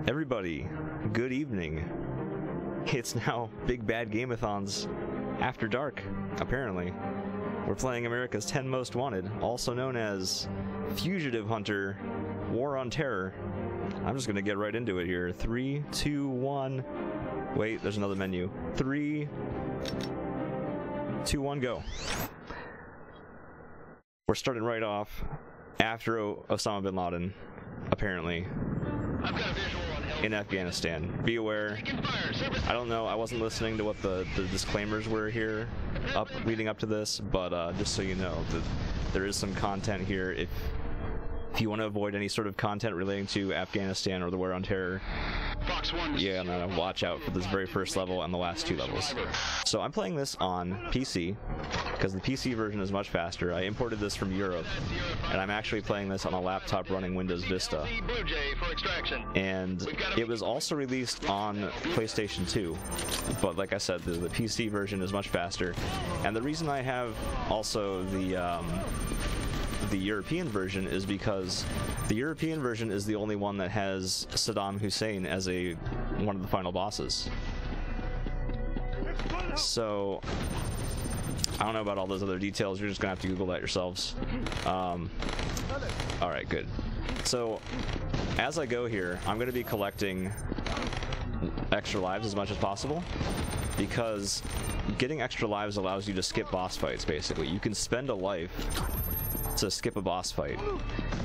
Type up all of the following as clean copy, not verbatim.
Everybody, good evening. It's now Big Bad Game-a-Thon's After Dark, apparently. We're playing America's 10 Most Wanted, also known as Fugitive Hunter, War on Terror. I'm just gonna get right into it here. 3, 2, 1. Wait, there's another menu. 3, 2, 1, go. We're starting right off after Osama bin Laden, apparently, in Afghanistan. Be aware. I don't know, I wasn't listening to what the disclaimers were here leading up to this, but just so you know, that there is some content here. If you want to avoid any sort of content relating to Afghanistan or the War on Terror, yeah, no, watch out for this very first level and the last 2 levels. So I'm playing this on PC, because the PC version is much faster. I imported this from Europe, and I'm actually playing this on a laptop running Windows Vista. And it was also released on PlayStation 2, but like I said, the PC version is much faster. And the reason I have also the European version is because the European version is the only one that has Saddam Hussein as one of the final bosses. So I don't know about all those other details. You're just gonna have to Google that yourselves. Alright, good. So as I go here, I'm gonna be collecting extra lives as much as possible, because getting extra lives allows you to skip boss fights. Basically, you can spend a life to skip a boss fight,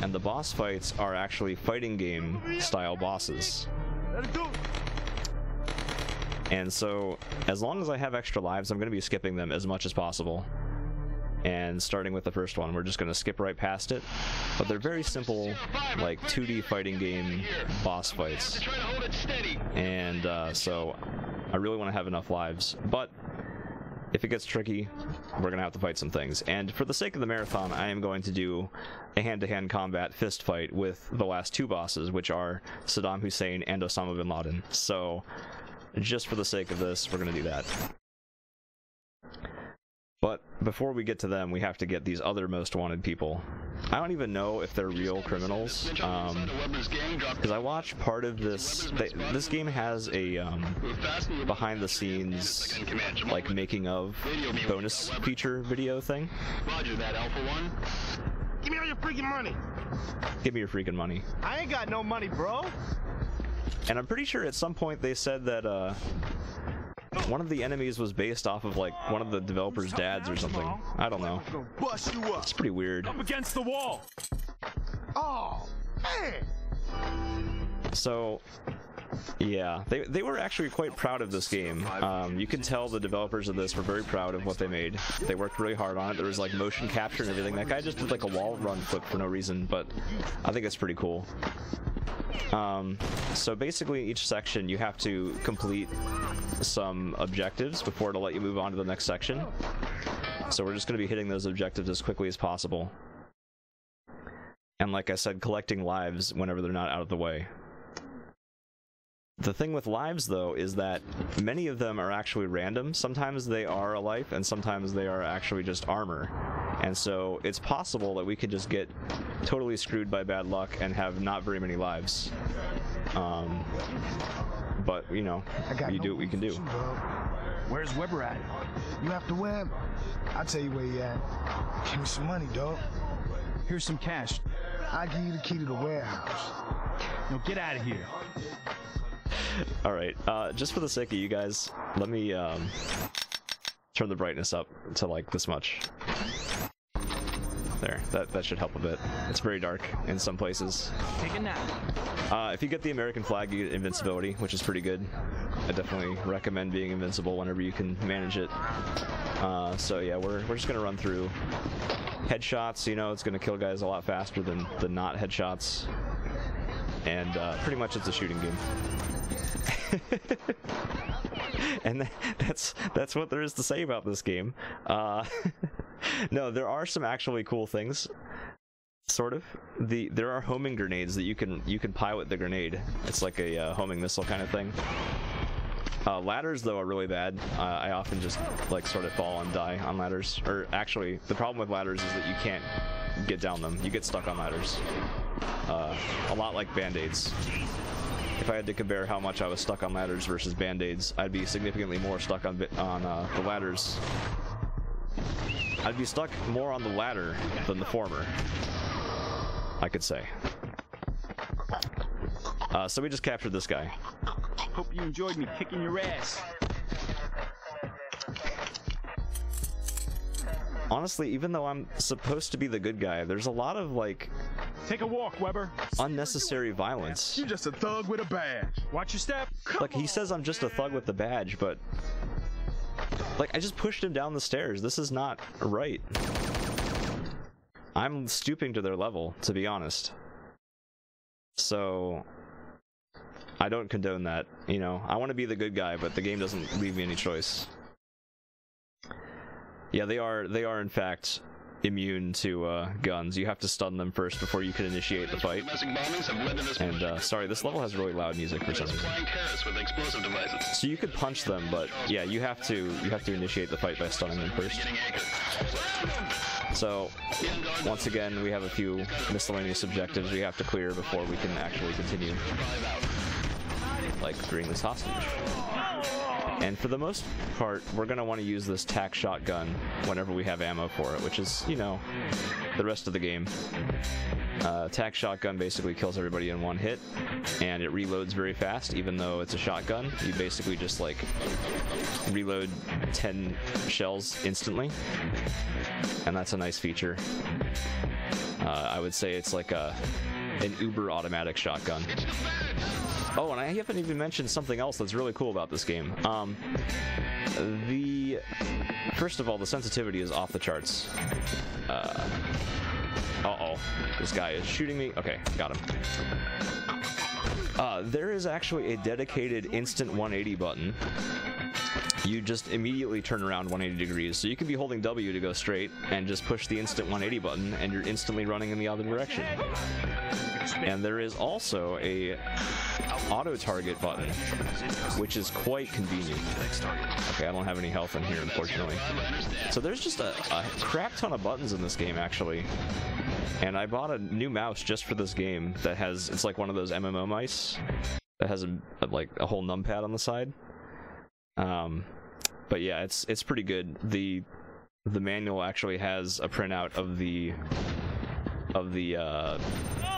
and the boss fights are actually fighting game style bosses. And so as long as I have extra lives, I'm going to be skipping them as much as possible. And starting with the first one, we're just going to skip right past it. But they're very simple, like 2D fighting game boss fights. And so I really want to have enough lives, but if it gets tricky, we're going to have to fight some things. And for the sake of the marathon, I am going to do a hand-to-hand combat fist fight with the last 2 bosses, which are Saddam Hussein and Osama bin Laden. So just for the sake of this, we're going to do that. But before we get to them, we have to get these other most wanted people. I don't even know if they're real criminals, because I watched part of this. This game has a behind-the-scenes, like, making-of bonus feature video thing. Roger that, Alpha 1. Give me all your freaking money. Give me your freaking money. I ain't got no money, bro. And I'm pretty sure at some point they said that one of the enemies was based off of, like, one of the developers' dads or something. I don't know. It's pretty weird. Up against the wall. Oh, man. So, yeah, they were actually quite proud of this game. You can tell the developers of this were very proud of what they made. They worked really hard on it. There was, like, motion capture and everything. That guy just did, like, a wall run flip for no reason, but I think it's pretty cool. So basically, each section you have to complete some objectives before it'll let you move on to the next section. So we're just going to be hitting those objectives as quickly as possible. And like I said, collecting lives whenever they're not out of the way. The thing with lives, though, is that many of them are actually random. Sometimes they are a life, and sometimes they are actually just armor. And so it's possible that we could just get totally screwed by bad luck and have not very many lives. But, you know, you do what we can do. Where's Weber at? You have to Web. I'll tell you where he at. Give me some money, dog. Here's some cash. I'll give you the key to the warehouse. No, get out of here. Alright, just for the sake of you guys, let me turn the brightness up to like this much. There, that should help a bit. It's very dark in some places. Take a nap. If you get the American flag, you get invincibility, which is pretty good. I definitely recommend being invincible whenever you can manage it. So yeah, we're just gonna run through headshots. You know, it's gonna kill guys a lot faster than the not headshots, and pretty much it's a shooting game. And that's what there is to say about this game. No, there are some actually cool things. Sort of. There are homing grenades that you can pilot the grenade. It's like a homing missile kind of thing. Ladders, though, are really bad. I often just like sort of fall and die on ladders. Or actually, the problem with ladders is that you can't get down them. You get stuck on ladders. A lot like band-aids. if I had to compare how much I was stuck on ladders versus band-aids, I'd be significantly more stuck on the ladders. I'd be stuck more on the ladder than the former, I could say. So we just captured this guy. Hope you enjoyed me kicking your ass. Honestly, even though I'm supposed to be the good guy, there's a lot of, like... Take a walk, Weber. Unnecessary violence. You're just a thug with a badge. Watch your step. Like, he says I'm just a thug with the badge, but... Like, I just pushed him down the stairs. This is not right. I'm stooping to their level, to be honest. So... I don't condone that, you know. I want to be the good guy, but the game doesn't leave me any choice. Yeah, they are in fact immune to guns. You have to stun them first before you can initiate the fight. And sorry, this level has really loud music for some reason. So you could punch them, but yeah, you have to initiate the fight by stunning them first. So once again, we have a few miscellaneous objectives we have to clear before we can actually continue, like freeing this hostage. And for the most part, we're going to want to use this tac shotgun whenever we have ammo for it, which is, you know, the rest of the game. Tac shotgun basically kills everybody in one hit, and it reloads very fast, even though it's a shotgun. You basically just, like, reload 10 shells instantly, and that's a nice feature. I would say it's like an uber automatic shotgun. Oh, and I haven't even mentioned something else that's really cool about this game. First of all, the sensitivity is off the charts. Uh-oh. This guy is shooting me. Okay, got him. There is actually a dedicated instant 180 button. You just immediately turn around 180 degrees. So you can be holding W to go straight and just push the instant 180 button, and you're instantly running in the other direction. And there is also a auto target button, which is quite convenient. Okay, I don't have any health in here, unfortunately. So there's just a crap ton of buttons in this game, actually. And I bought a new mouse just for this game that has, it's like one of those MMO mice that has like a whole numpad on the side. But yeah, it's pretty good. The manual actually has a printout of the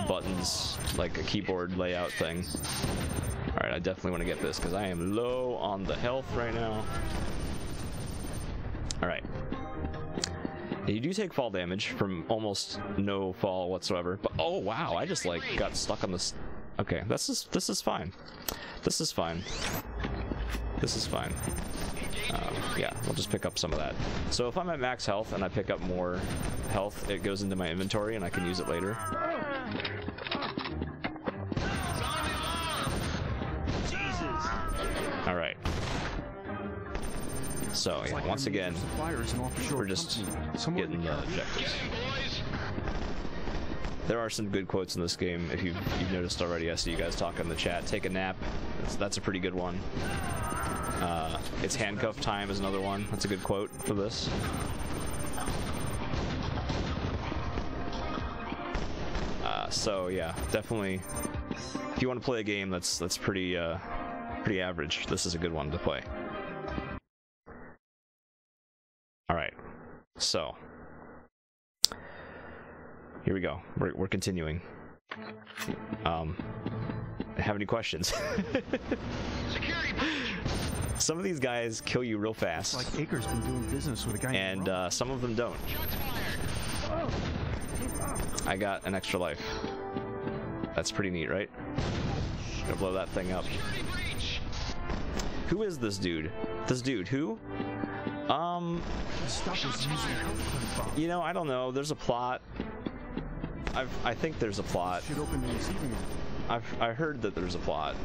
buttons, like a keyboard layout thing. Alright, I definitely want to get this because I am low on the health right now. Alright. You do take fall damage from almost no fall whatsoever, but oh wow, I just like got stuck on this. Okay, this is fine. This is fine. This is fine. Yeah, we'll just pick up some of that. So if I'm at max health and I pick up more health, it goes into my inventory and I can use it later. All right. So yeah, once again, we're just getting the objectives. There are some good quotes in this game. If you've noticed already, I see you guys talk in the chat. Take a nap. That's a pretty good one. It's handcuff time is another one. That's a good quote for this. So yeah, definitely. If you want to play a game that's pretty average, this is a good one to play. All right, so here we go. We're continuing. Have any questions? Security breach. Some of these guys kill you real fast. Like Acre's been doing business with a guy. And some of them don't. I got an extra life. That's pretty neat, right? Gonna blow that thing up. Who is this dude? This dude, who? You know, I don't know. There's a plot. I think there's a plot. I heard that there's a plot.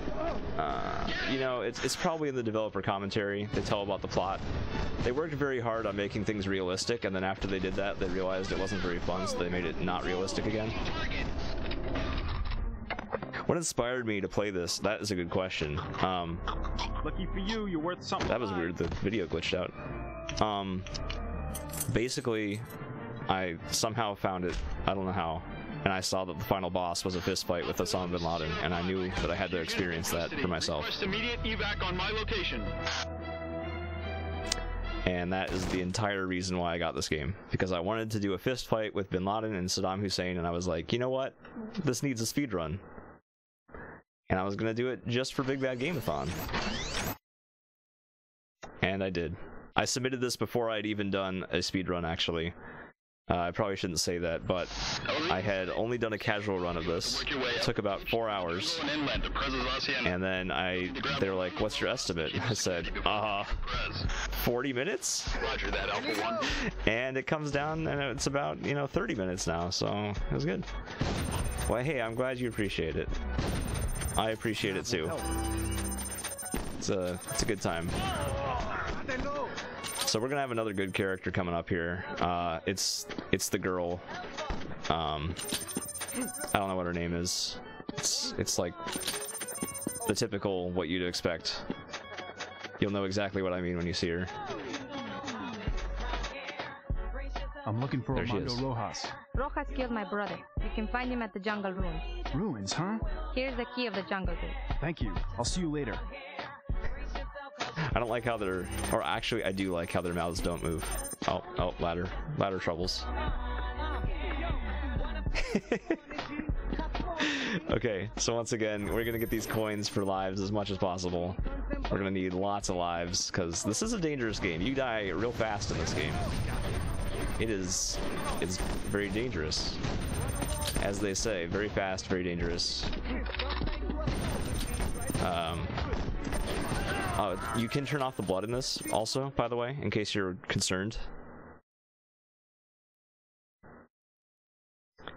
You know, it's probably in the developer commentary. They tell about the plot. They worked very hard on making things realistic, and then after they did that, they realized it wasn't very fun, so they made it not realistic again. What inspired me to play this? That is a good question. Lucky for you, you're worth something. That was weird. The video glitched out. Basically, I somehow found it. I don't know how. and I saw that the final boss was a fist fight with Osama bin Laden, and I knew that I had to experience that for myself. Immediate evac on my location. And that is the entire reason why I got this game, because I wanted to do a fist fight with bin Laden and Saddam Hussein, and I was like, you know what, this needs a speed run, and I was gonna do it just for Big Bad Game-a-Thon, and I did. I submitted this before I'd even done a speed run, actually. I probably shouldn't say that, but I had only done a casual run of this. It took about 4 hours, and then they were like, what's your estimate? I said, 40 minutes? Roger that, Alpha 1. And it comes down, and it's about, 30 minutes now, so it was good. Well, hey, I'm glad you appreciate it. I appreciate it too. It's a good time. So we're gonna have another good character coming up here. It's the girl. I don't know what her name is. It's like the typical what you'd expect. You'll know exactly what I mean when you see her. I'm looking for Armando Rojas. Rojas killed my brother. You can find him at the jungle ruins. Ruins, huh? Here's the key of the jungle gate. Thank you. I'll see you later. I don't like how or actually I do like how their mouths don't move. Oh, ladder troubles. Okay, so once again, we're gonna get these coins for lives as much as possible. We're gonna need lots of lives, because this is a dangerous game. You die real fast in this game. It's very dangerous. As they say, very fast, very dangerous. You can turn off the blood in this also, by the way, in case you're concerned.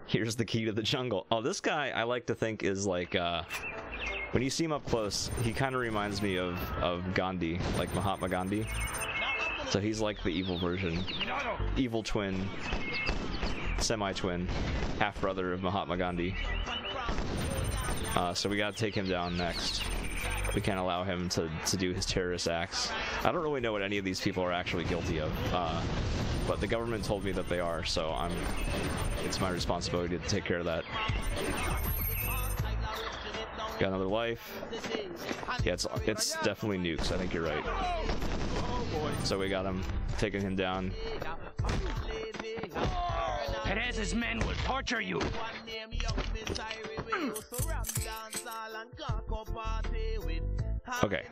Here's the key to the jungle. Oh, this guy I like to think is like, when you see him up close, he kind of reminds me of Gandhi, like Mahatma Gandhi. So he's like the evil version. Evil twin, semi-twin, half-brother of Mahatma Gandhi. So we gotta take him down next. We can't allow him to do his terrorist acts. I don't really know what any of these people are actually guilty of, but the government told me that they are, so it's my responsibility to take care of that. Got another life. Yeah, it's definitely nukes, I think you're right. So we got him, taking him down. Perez's men will torture you. Okay.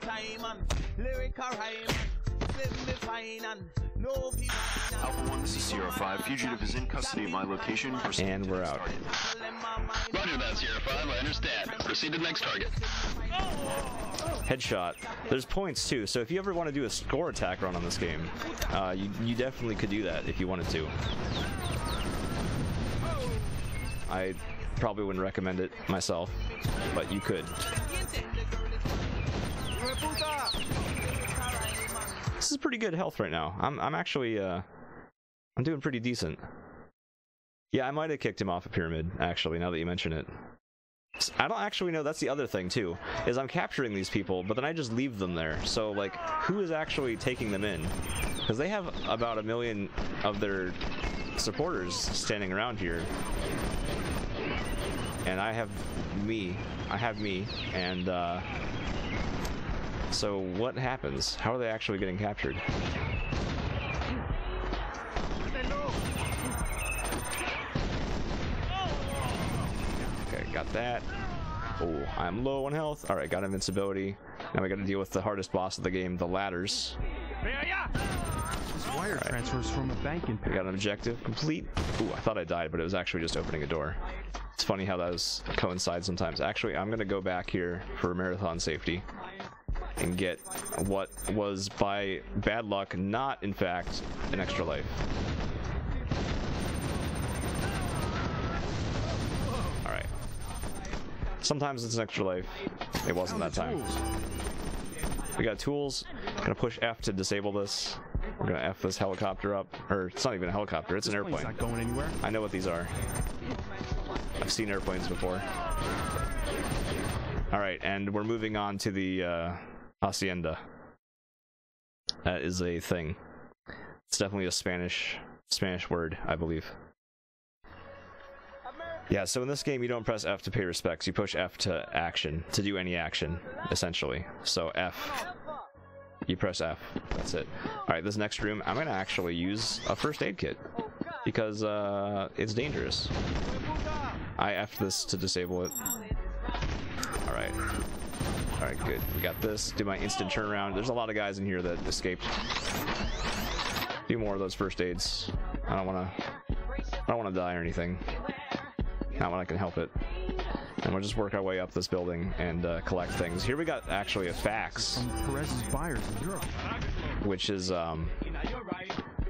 Alpha 1, this is Sierra 5. Fugitive is in custody of my location. And we're out. Roger that, Sierra 5. I understand. Proceed to the next target. Headshot. There's points too, so if you ever want to do a score attack run on this game, you definitely could do that if you wanted to. I probably wouldn't recommend it myself, but you could. This is pretty good health right now. I'm actually I'm doing pretty decent. Yeah, I might have kicked him off a pyramid, actually, now that you mention it. I don't actually know, that's the other thing too, is I'm capturing these people, but then I just leave them there. So like, who is actually taking them in? Because they have about 1 million of their supporters standing around here. And I have me, and so what happens? How are they actually getting captured? Okay, got that. Oh, I'm low on health. Alright, got invincibility. Now we gotta deal with the hardest boss of the game, the ladders. This wire transfers from a bank in We got an objective complete. Ooh, I thought I died, but it was actually just opening a door. It's funny how those coincide sometimes. Actually, I'm gonna go back here for marathon safety and get what was, by bad luck, not in fact an extra life. Alright. Sometimes it's an extra life. It wasn't that time. We got tools. Gonna push F to disable this. We're gonna F this helicopter up. Or, it's not even a helicopter, it's an airplane. Not going anywhere. I know what these are. I've seen airplanes before. Alright, and we're moving on to the hacienda. That is a thing. It's definitely a Spanish word, I believe. Yeah, so in this game you don't press F to pay respects, you push F to action, to do any action, essentially. So F, you press F, that's it. Alright, this next room, I'm gonna actually use a first aid kit, because it's dangerous. I F'd this to disable it. Alright. Alright, good. We got this. Do my instant turnaround. There's a lot of guys in here that escaped. Do more of those first aids. I don't wanna die or anything. Not when I can help it. And we'll just work our way up this building and collect things. Here we got actually a fax. Perez's buyers in Europe. Which is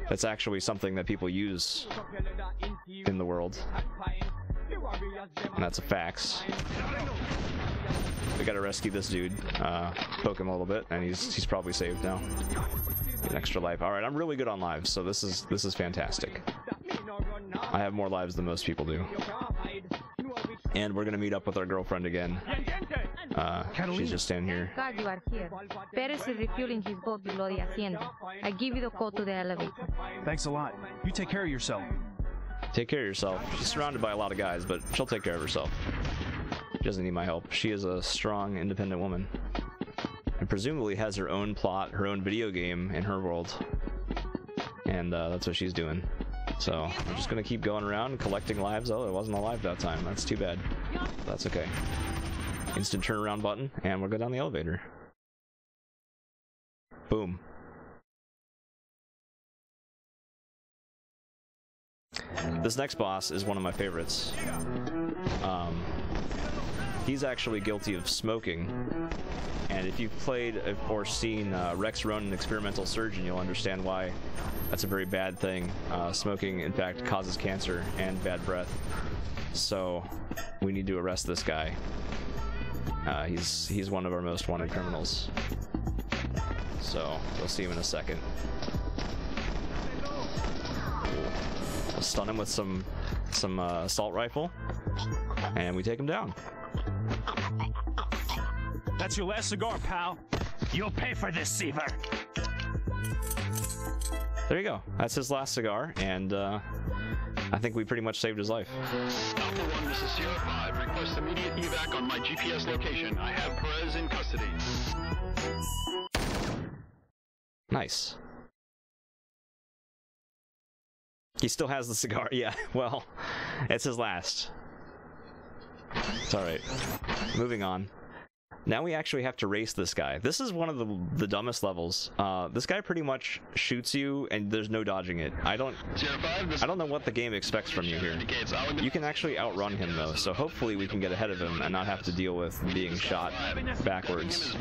that's actually something that people use in the world. And that's a fax. We gotta rescue this dude, poke him a little bit, and he's probably saved now. Get an extra life. Alright, I'm really good on lives, so this is fantastic. I have more lives than most people do. And we're gonna meet up with our girlfriend again. She's just standing here. Glad you are here. Perez is refueling his boat below the hacienda. I give you the code to the elevator. Thanks a lot. You take care of yourself. Take care of yourself. She's surrounded by a lot of guys, but she'll take care of herself. She doesn't need my help. She is a strong, independent woman. And presumably has her own plot, her own video game in her world. And that's what she's doing. So, we're just gonna keep going around collecting lives. Oh, it wasn't alive that time. That's too bad. That's okay. Instant turnaround button, and we'll go down the elevator. Boom. This next boss is one of my favorites. He's actually guilty of smoking, and if you've played or seen Rex Ronan Experimental Surgeon, you'll understand why that's a very bad thing. Smoking, in fact, causes cancer and bad breath. So we need to arrest this guy. He's one of our most wanted criminals. So we'll see him in a second. We'll stun him with some assault rifle, and we take him down. That's your last cigar, pal. You'll pay for this, Seaver. There you go. That's his last cigar, and I think we pretty much saved his life. Alpha 1, this is Sierra 5. Request immediate evac on my GPS location. I have Perez in custody. Nice. He still has the cigar. Yeah, well, it's his last. It's alright. Moving on. Now we actually have to race this guy. This is one of the dumbest levels. This guy pretty much shoots you, and there's no dodging it. I don't know what the game expects from you here. You can actually outrun him though, so hopefully we can get ahead of him and not have to deal with being shot backwards.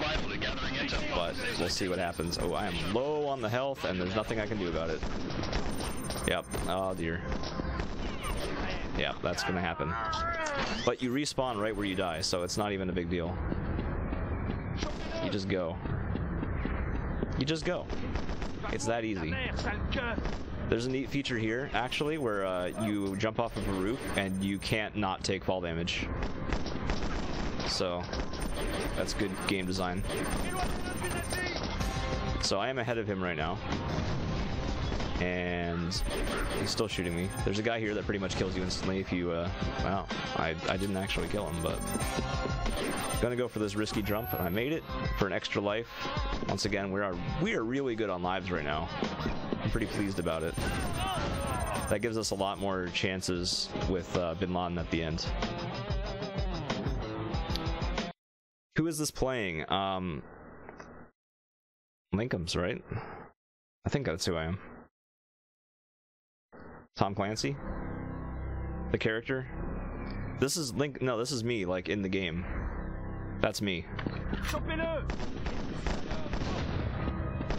But we'll see what happens. Oh, I am low on the health, and there's nothing I can do about it. Yep. Oh dear. Yeah, that's gonna happen. But you respawn right where you die, so it's not even a big deal. You just go. You just go. It's that easy. There's a neat feature here, actually, where you jump off of a roof and you can't not take fall damage. So, that's good game design. So I am ahead of him right now. And he's still shooting me. There's a guy here that pretty much kills you instantly if you, wow, I didn't actually kill him, but gonna go for this risky jump, and I made it for an extra life. Once again, we are really good on lives right now. I'm pretty pleased about it. That gives us a lot more chances with Bin Laden at the end. Who is this playing? Linkums, right? I think that's who I am. Tom Clancy? The character? This is Link. No, this is me, like in the game. That's me.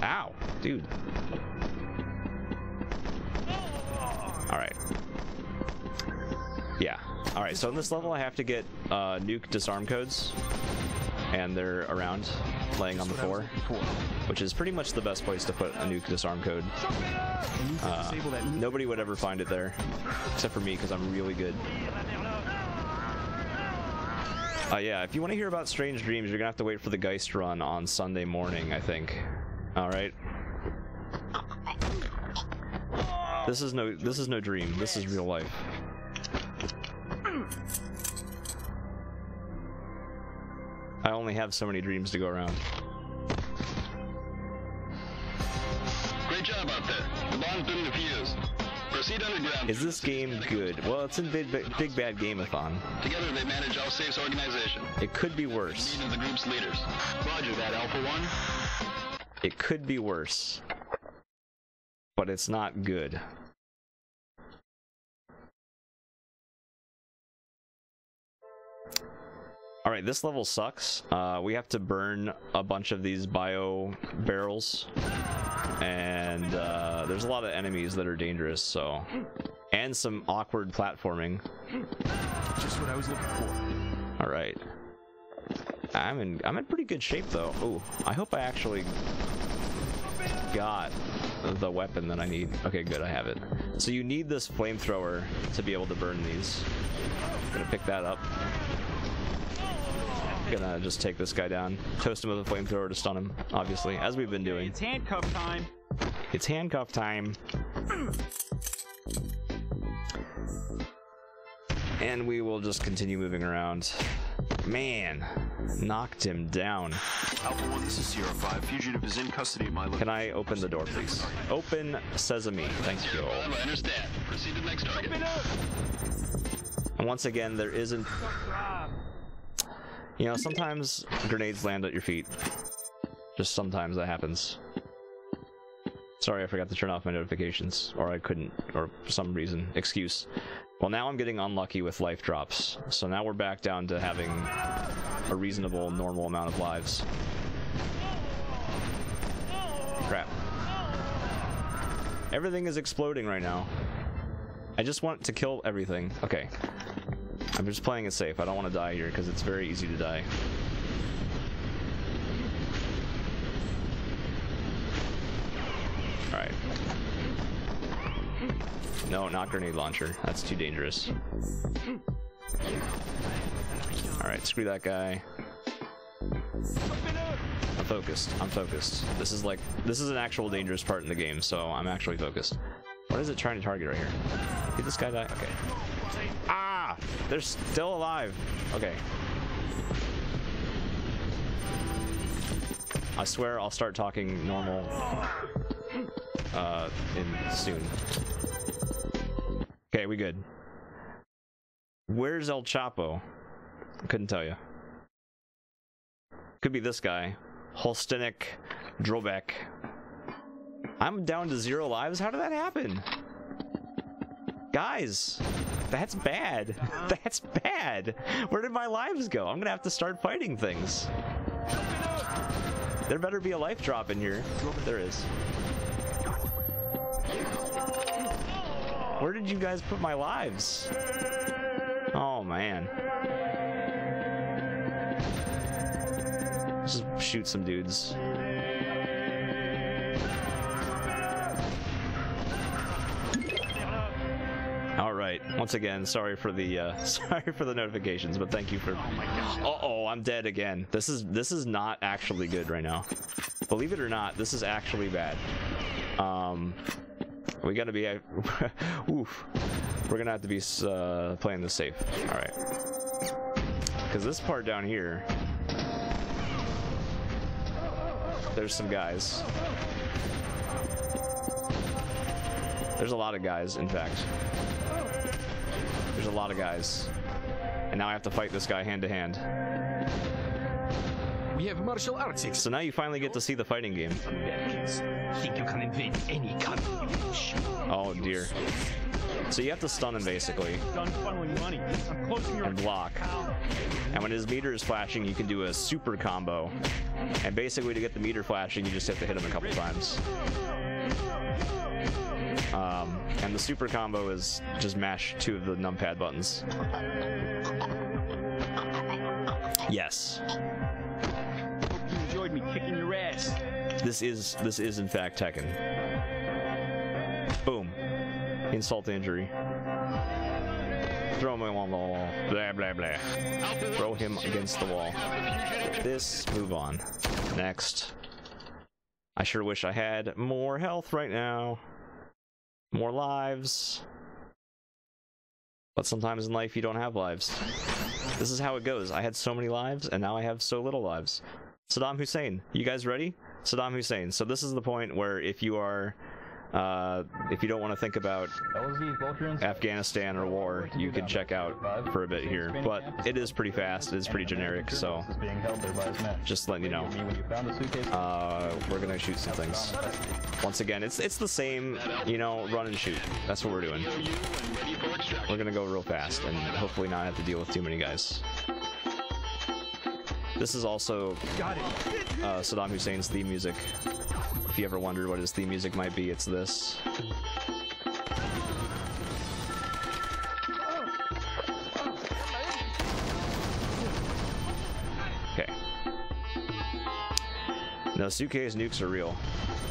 Ow, dude. Alright. Yeah. Alright, so in this level I have to get nuke disarm codes. And they're around, laying on the floor, which is pretty much the best place to put a nuke disarm code. Nobody would ever find it there, except for me, because I'm really good. Yeah, if you want to hear about Strange Dreams, you're gonna have to wait for the Geist run on Sunday morning, I think. Alright. This is no dream, this is real life. I only have so many dreams to go around. Great job out there. The bomb's been defused. Proceed underground. Is this game good? Well, it's in Big Bad Game-a-Thon. Together they manage All-Safe's organization. It could be worse. Meet of the group's leaders. Roger that, Alpha 1. It could be worse. But it's not good. Alright, this level sucks. We have to burn a bunch of these bio barrels. And there's a lot of enemies that are dangerous, so... And some awkward platforming. Just what I was looking for. Alright. I'm in pretty good shape, though. Ooh, I hope I actually got the weapon that I need. Okay, good, I have it. So you need this flamethrower to be able to burn these. Gonna pick that up. Gonna just take this guy down. Toast him with a flamethrower to stun him, obviously, as we've been doing. It's handcuff time. It's handcuff time. And we will just continue moving around. Man, knocked him down. Alpha 1, this is Sierra 5. Fugitive is in custody of my location. Can I open the door, please? Open sesame. Thank you. I understand. Proceed to the next target. And once again, there isn't... You know, sometimes grenades land at your feet. Just sometimes that happens. Sorry, I forgot to turn off my notifications. Or I couldn't, or for some reason. Excuse. Well, now I'm getting unlucky with life drops. So now we're back down to having a reasonable, normal amount of lives. Crap. Everything is exploding right now. I just want to kill everything. Okay. I'm just playing it safe. I don't want to die here because it's very easy to die. Alright. No, not grenade launcher. That's too dangerous. Alright, screw that guy. I'm focused. I'm focused. This is an actual dangerous part in the game, so I'm actually focused. What is it trying to target right here? Did this guy die? Okay. Ah! They're still alive. Okay. I swear I'll start talking normal in soon. Okay, we good. Where's El Chapo? I couldn't tell you. Could be this guy. Holsteinic Drobek. I'm down to 0 lives? How did that happen? Guys, that's bad. That's bad. Where did my lives go? I'm gonna have to start fighting things. There better be a life drop in here. There is. Where did you guys put my lives? Oh, man. Just shoot some dudes. All right. Once again, sorry for the notifications, but thank you for. Uh-oh, I'm dead again. This is not actually good right now. Believe it or not, this is actually bad. We gotta be. Oof. We're gonna have to be playing this safe. All right. Because this part down here, there's some guys. There's a lot of guys, in fact. There's a lot of guys. And now I have to fight this guy hand to hand. We have martial arts. So now you finally get to see the fighting game. Think you can invade any country you wish. Oh dear. So you have to stun him basically. Done funneling money. I'm closing your And block. And when his meter is flashing, you can do a super combo. And basically to get the meter flashing, you just have to hit him a couple times. And the super combo is just mash 2 of the numpad buttons. Yes. Hope you enjoyed me kicking your ass. This is in fact Tekken. Boom. Insult to injury. Throw him on the wall. Blah blah blah. Throw him against the wall. This, move on. Next. I sure wish I had more health right now. More lives. But sometimes in life you don't have lives. This is how it goes. I had so many lives, and now I have so little lives. Saddam Hussein, you guys ready? Saddam Hussein. So this is the point where if you are, if you don't want to think about Afghanistan or war, you can check out for a bit here. But it is pretty fast. It is pretty generic. So just letting you know, we're gonna shoot some things. Once again, it's the same, you know, run and shoot. That's what we're doing. We're gonna go real fast and hopefully not have to deal with too many guys. This is also Saddam Hussein's theme music. If you ever wondered what his theme music might be, it's this. Okay. No, Suike's nukes are real.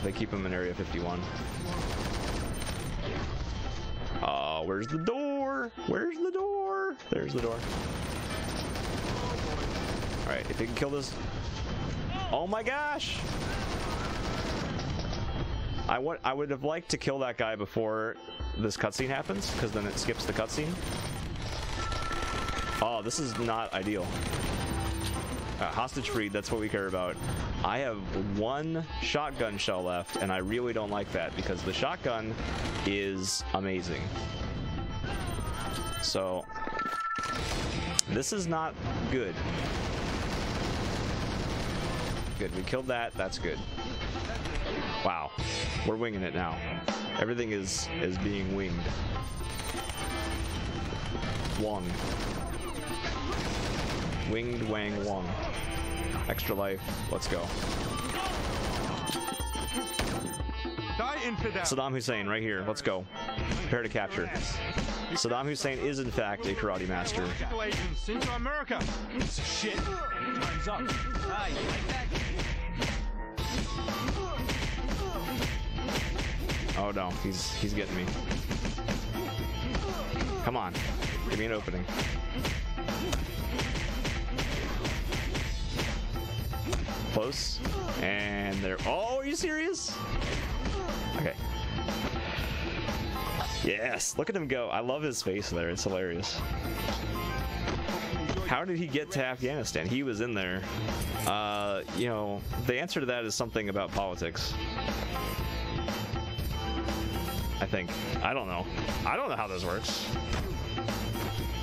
They keep them in Area 51. Oh, where's the door? Where's the door? There's the door. Alright, if you can kill this... Oh my gosh! I would have liked to kill that guy before this cutscene happens, because then it skips the cutscene. Oh, this is not ideal. Hostage freed, that's what we care about. I have one shotgun shell left, and I really don't like that, because the shotgun is amazing. So, this is not good. Good, we killed that, that's good. Wow, we're winging it now. Everything is being winged. Wong. Winged Wang Wong. Extra life, let's go. Die, infidel. Saddam Hussein, right here, let's go. Prepare to capture. Saddam Hussein is in fact a karate master. Into America. Shit. Time's up. Hi. Oh no, he's getting me. Come on, give me an opening. Close, and there. Oh, are you serious? Okay. Yes, look at him go. I love his face there. It's hilarious. How did he get to Afghanistan? He was in there. You know, the answer to that is something about politics. I think. I don't know. I don't know how this works.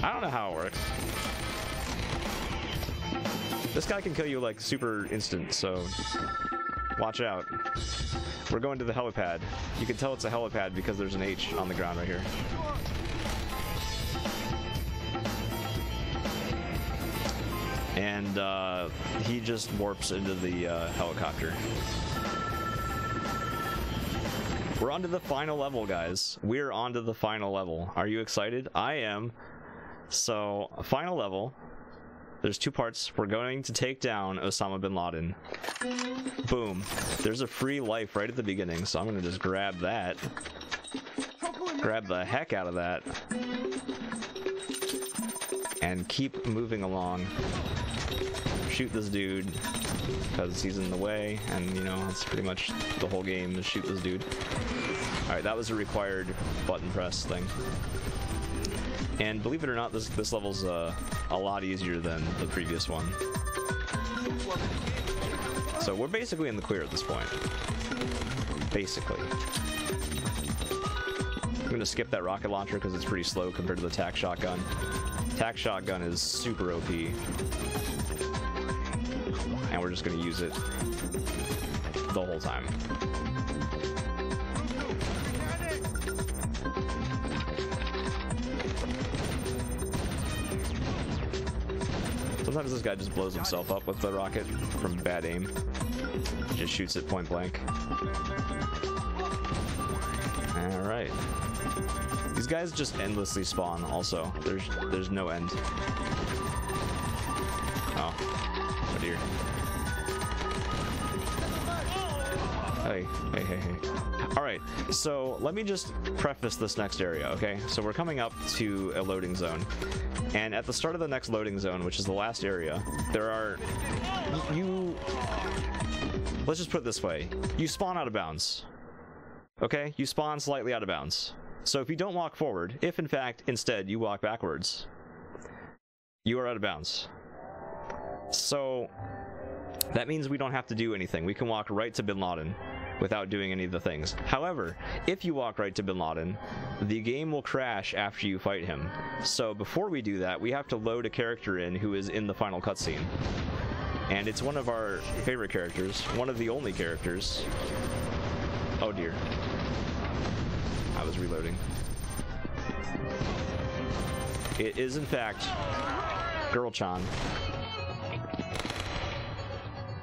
I don't know how it works. This guy can kill you like super instant, so watch out. We're going to the helipad. You can tell it's a helipad because there's an H on the ground right here. And he just warps into the helicopter. We're on to the final level, guys. We're on to the final level. Are you excited? I am. So, final level. There's two parts. We're going to take down Osama bin Laden. Boom. There's a free life right at the beginning, so I'm going to just grab that. Grab the heck out of that. And keep moving along. Shoot this dude, because he's in the way, and you know, that's pretty much the whole game, is shoot this dude. Alright, that was a required button press thing. And believe it or not, this level's a lot easier than the previous one. So we're basically in the clear at this point. Basically. I'm gonna skip that rocket launcher because it's pretty slow compared to the tac shotgun. Tac shotgun is super OP. And we're just gonna use it the whole time. Sometimes this guy just blows himself up with the rocket from bad aim. Just shoots it point blank. Alright. These guys just endlessly spawn also. There's no end. Oh. Oh dear. Hey. Alright, so let me just preface this next area, okay? So we're coming up to a loading zone. And at the start of the next loading zone, which is the last area, there are... Let's just put it this way. You spawn out of bounds. Okay? You spawn slightly out of bounds. So if you don't walk forward, if in fact, instead, you walk backwards, You are out of bounds. So that means we don't have to do anything. We can walk right to Bin Laden without doing any of the things. However, if you walk right to Bin Laden, the game will crash after you fight him. So before we do that, we have to load a character in who is in the final cutscene. And it's one of our favorite characters, one of the only characters. Oh dear. I was reloading. It is in fact Girl-chan.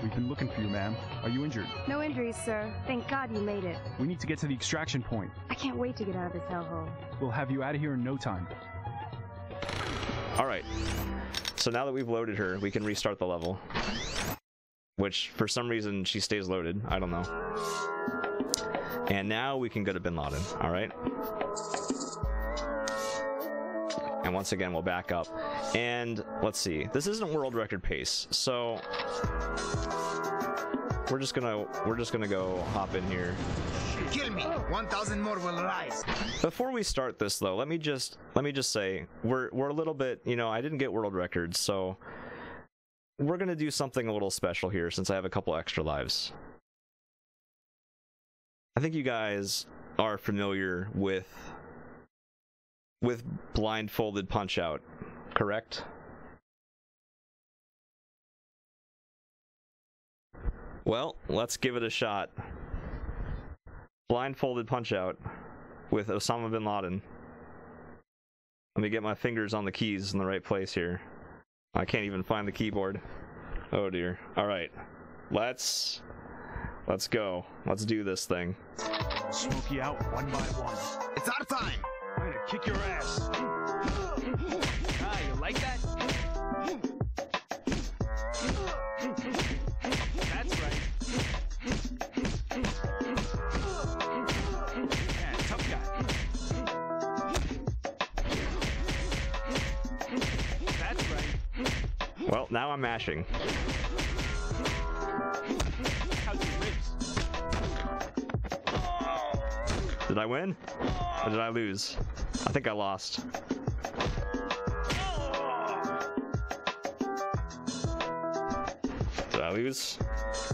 We've been looking for you, ma'am. Are you injured? No injuries, sir. Thank God you made it. We need to get to the extraction point. I can't wait to get out of this hellhole. We'll have you out of here in no time. Alright. So now that we've loaded her, we can restart the level. Which, for some reason, she stays loaded. I don't know. And now we can go to Bin Laden. Alright? And once again, we'll back up. And let's see. This isn't world record pace, so we're just gonna go hop in here. Kill me. 1,000 more will rise. Before we start this though, let me just say we're a little bit, you know, I didn't get world records, so we're gonna do something a little special here since I have a couple extra lives. I think you guys are familiar with blindfolded punch out, correct? Well, let's give it a shot. Blindfolded punch out with Osama bin Laden. Let me get my fingers on the keys in the right place here. I can't even find the keyboard. Oh dear. Alright. Let's go. Let's do this thing. Smoke you out one by one. It's our time. I'm gonna kick your ass. Ah, you like that? That's right. Yeah, tough guy. That's right. Well, now I'm mashing. How's your ribs? Did I win? Or did I lose? I think I lost. Did I lose?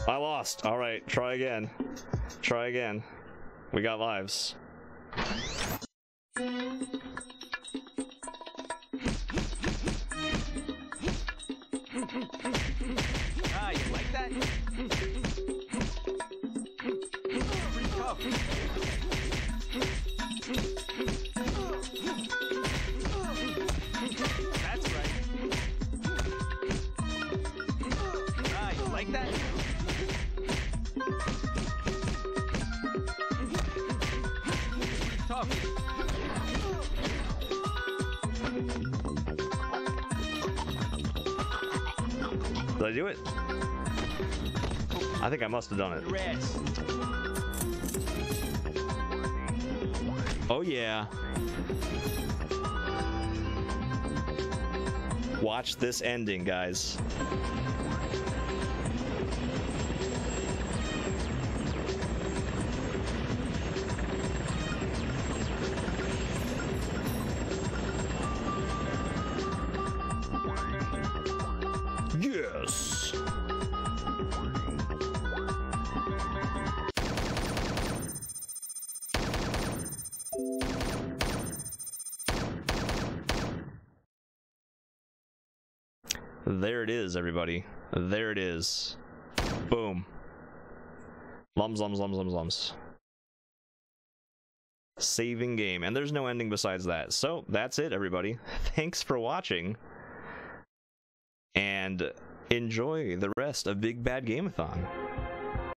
I lost. Alright, try again. Try again. We got lives. Ah, you like that? Pretty tough. That's right. Ah, you like that? Tough. Did I do it? I think I must have done it. Rest. Oh yeah. Watch this ending, guys. Yes. There it is, everybody. There it is. Boom. Lums, lums, lums, lums, lums. Saving game. And there's no ending besides that. So, that's it, everybody. Thanks for watching. And enjoy the rest of Big Bad Game-a-Thon.